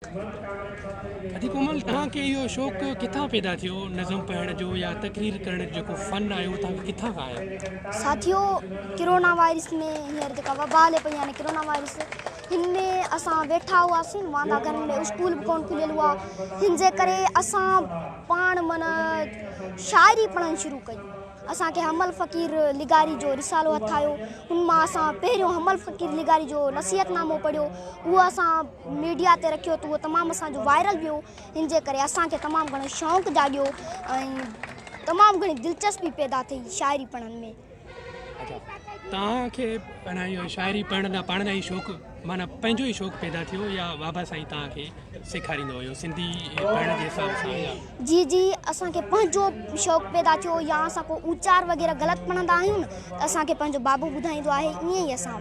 अधी कोमल तव्हांखे इहो शौक़ु किथां पैदा थियो नज़म पढ़ण जो या तकरीर करण जो जेको फ़न आहे उहो तव्हांखे किथां खां आयो? साथियों, कोरोना वायरस में हींअर जेका वबा हले पई यानी कोरोना वायरस हिन में असां वेठा हुआसीं वांदा घर में, स्कूल बि कोन खुलियल हुआ। हिन जे करे असां पाण माना शाइरी पढ़णु शुरू कई। असांखे हमल फ़कीर लिगारी जो रिसालो हथ आयो, हुन मां असां पहिरियों हमल फ़कीर लिगारी जो नसीहतनामो पढ़ियो। उहो असां मीडिया ते रखियो त उहो तमामु असांजो वायरल वियो। हिन जे करे असांखे तमामु घणो शौक़ु जाॻियो ऐं तमामु घणी दिलचस्पी पैदा थी शाइरी पढ़ण में। अच्छा, तव्हांखे अञा इहो शाइरी पढ़ण पाण जा ई शौक़ु माना पंहिंजो ई शौक़ु पैदा थियो या बाबा साईं तव्हांखे सेखारींदो हुयो सिंधी पढ़ण जे हिसाब सां? जी जी, असांखे पंहिंजो शौक़ु पैदा थियो या असां को उचार वग़ैरह ग़लति पढ़ंदा आहियूं न त असांखे पंहिंजो बाबू ॿुधाईंदो आहे, ईअं ई असां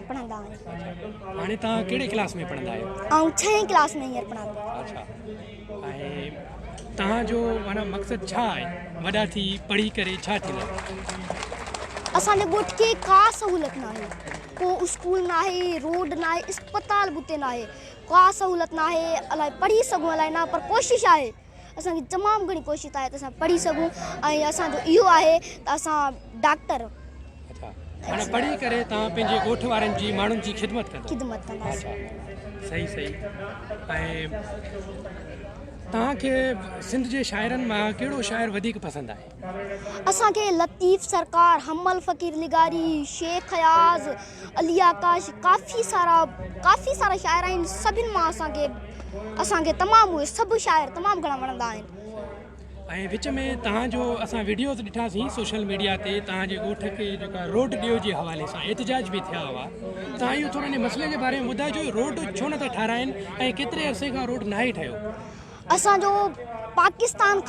पढ़ंदा आहियूं। हाणे तव्हां कहिड़े क्लास में पढ़ंदा आहियो? ऐं 6वीं क्लास में हींअर पढ़ां पिया। अच्छा, ऐं तव्हांजो माना मक़सदु छा आहे? वॾा थी पढ़ी करे छा थींदा? असांजे ॻोठ खे का सहूलियत न आहे, को स्कूल न आहे, रोड न आहे, अस्पताल बि उते न आहे, का सहूलियत न आहे। अलाए पढ़ी सघूं अलाए न, पर कोशिशि आहे, असांजी तमामु घणी कोशिशि आहे त असां पढ़ी सघूं ऐं असांजो इहो आहे त असां डॉक्टर माना पढ़ी करे तव्हां पंहिंजे ॻोठ वारनि जी माण्हुनि जी ख़िदमत कंदासीं। सही सही। ऐं तव्हांखे सिंध जे शाइरनि मां कहिड़ो शाइर वधीक पसंदि आहे? असांखे लतीफ़ सरकार, हमल फ़कीर लिगारी, शेख अयाज़, अली आकाश, काफ़ी सारा शाइर आहिनि। सभिनि मां असांखे तमामु उहे सभु शाइर तमामु घणा वणंदा आहिनि। ऐं विच में तव्हांजो असां वीडियोज़ ॾिठासीं सोशल मीडिया ते, तव्हांजे ॻोठ खे जेका रोड ॾियो जे हवाले सां एतिजाज बि थिया हुआ। तव्हां इहो थोरो हिन मसइले जे बारे में ॿुधाइजो, रोड छो नथा ठाराइनि ऐं केतिरे अरसे खां रोड न ई ठहियो? असांजो पाकिस्तान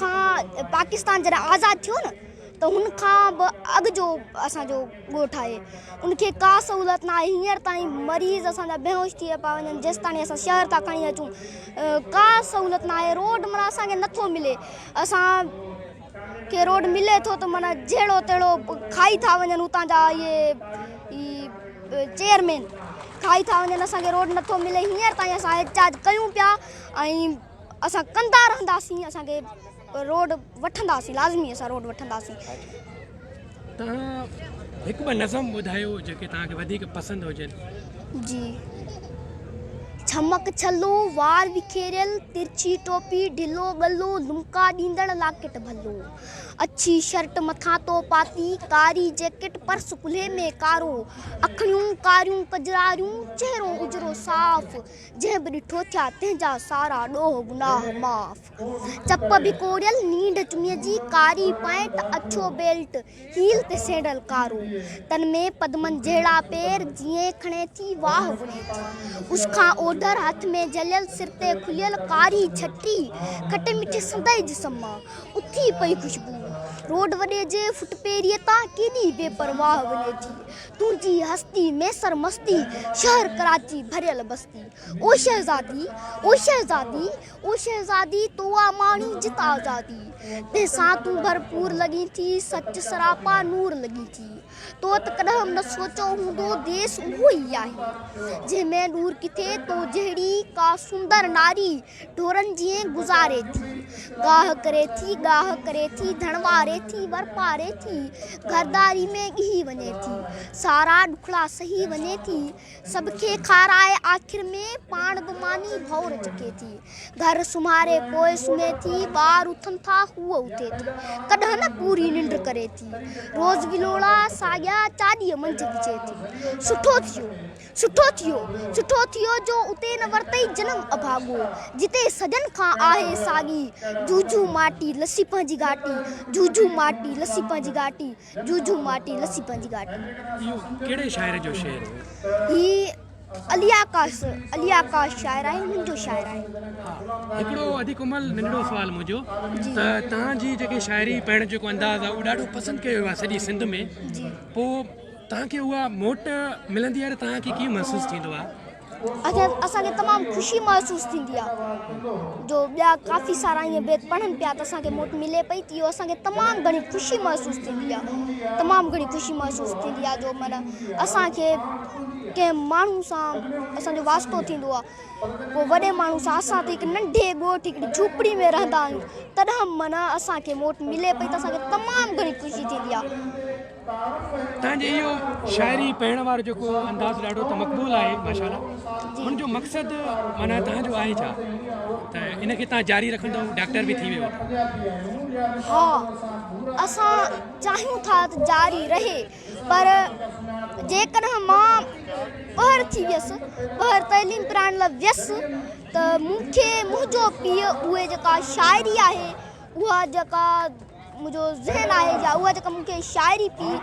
जॾहिं आज़ादु थियो न त हुन खां बि अॻु जो असांजो ॻोठ आहे, उनखे का सहूलियत न आहे। हींअर ताईं मरीज़ असांजा बेहोश थी पिया वञनि जेसि ताईं असां शहर था खणी अचूं, का सहूलियत न आहे। रोड माना असांखे नथो मिले, असांखे रोड मिले थो त माना जहिड़ो तहिड़ो खाई था वञनि हुतां जा इहे चेयरमैन खाई था वञनि, असांखे रोड नथो मिले। हींअर ताईं असां एहतजाज कयूं पिया ऐं असां कंदा रहंदासीं, असांखे रोड वठंदासीं, लाज़मी असां रोड वठंदासीं। तव्हां हिकु ॿ नज़म ॿुधायो जेके तव्हांखे वधीक पसंदि हुजनि। जी, छमक छलो वार विखेरियल, तिरछी टोपी ढिलो गलो, लुमका ॾींदड़ लाकेट भलो, अच्छी शर्ट मथां तो पाती, कारी जैकेट पर्स कुल्हे में कारो, अखियूं कारियूं कजरारियूं, चेहरो उजरो साफ़, जंहिं बि ॾिठो थिया तंहिंजा सारा ॾोह गुनाह माफ़। चप बि कोरियल नींढ चुमीअ जी, कारी पैंट अछो बेल्ट, हील ते सैंडल कारो, तन में पदमन जहिड़ा पेर, जीअं खणे थी वाह वणे थी, उसखां ओधर हथ में जलियल, सिर ते खुलियल कारी छटी, खटे मिठे संदई जिस्म मां उथी पई खुशबू, रोड वॾे जे फुट पेरीअ तां केॾी बेपरवाह वञे थी, तुंहिंजी हस्ती मैसर मस्ती, शहर कराची भरियल बस्ती, ओ शहज़ादी ओ शहज़ादी ओ शहज़ादी, तो आ माणी जित आज़ादी, तंहिंसां तूं भरपूर लॻी थी, सच सरापा नूर लॻी थी, तो त कॾहिं न सोचो हूंदो देश उहो ई आहे जंहिंमें नूर किथे तो जहिड़ी का सुंदर नारी ढोरनि जीअं गुज़ारे थी, गाह करे थी धणवारे थी वरपारे थी, घरदारी में ॻही वञे थी, सारा ॾुखड़ा सही वञे थी, सभ खे खाराए आख़िर में पाण बि मानी भौर चुके थी, घर सुम्हारे पोइ सुम्हे थी, ॿार उथनि था हूअ उथे थी, कॾहिं न पूरी निंड करे थी, रोज़ विलोड़ा साॻिया चाॾीअ मंझि विझे थी, सुठो थियो जो उते न वरितई जनम अभागो, जिते सजन खां आहे साॻी, जूझू माटी लसी पंहिंजी घाटी, जूझू माटी लसी पंहिंजी घाटी, जूझू माटी लसी पंहिंजी घाटी। इहो कहिड़े शाइर जो शेर हो? ही अली आकाश शाइर आहिनि, मुंहिंजो शाइर आहे। हिकिड़ो अधी कोमल नंढड़ो सुवाल मुंहिंजो त तव्हांजी जेके शाइरी पढ़ण जेको अंदाज़ आहे उहो ॾाढो पसंदि कयो आहे सॼी सिंध में, पोइ तव्हांखे उहा मोट मिलंदी आहे त तव्हांखे कीअं महसूसु थींदो आहे? असांखे तमामु ख़ुशी महसूसु थींदी आहे जो ॿिया काफ़ी सारा ईअं बेद पढ़नि पिया त असांखे मोट मिले पई त इहो असांखे तमामु घणी ख़ुशी महसूसु थींदी आहे तमामु घणी ख़ुशी महसूसु थींदी आहे जो माना असांखे कंहिं माण्हू सां असांजो वास्तो थींदो आहे पोइ वॾे माण्हू सां असां त हिकु नंढे ॻोठ हिकिड़ी झूपड़ी में रहंदा आहियूं तॾहिं माना असांखे मोट मिले पई त असांखे तमामु घणी ख़ुशी थींदी आहे तव्हांजे इहो शाइरी पढ़ण वारो जेको अंदाज़ ॾाढो त मक़बूल आहे माशाल्लाह हुनजो मक़सदु माना तव्हांजो आहे छा त इनखे तव्हां जारी रखंदव डॉक्टर बि थी वियो हा असां चाहियूं था त जारी रहे पर जेकॾहिं मां ॿाहिरि थी वियसि ॿाहिरि तइलीम कराइण लाइ वियसि त मूंखे मुंहिंजो पीउ उहे जेका शाइरी आहे उहा जेका मुंहिंजो ज़हन आहे या उहा जेका मूंखे शाइरी पई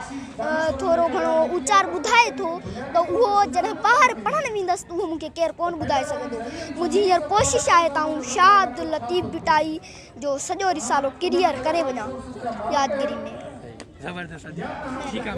थोरो घणो उचार ॿुधाए थो त उहो जॾहिं ॿाहिरि पढ़णु वेंदसि त उहो मूंखे केरु कोन ॿुधाए सघंदो मुंहिंजी हींअर कोशिशि आहे त आउं शाह अब्दुल लतीफ़ बिटाई जो सॼो रिसालो क्लियर करे वञा यादगिरी में ज़बरदस्त ठीकु आहे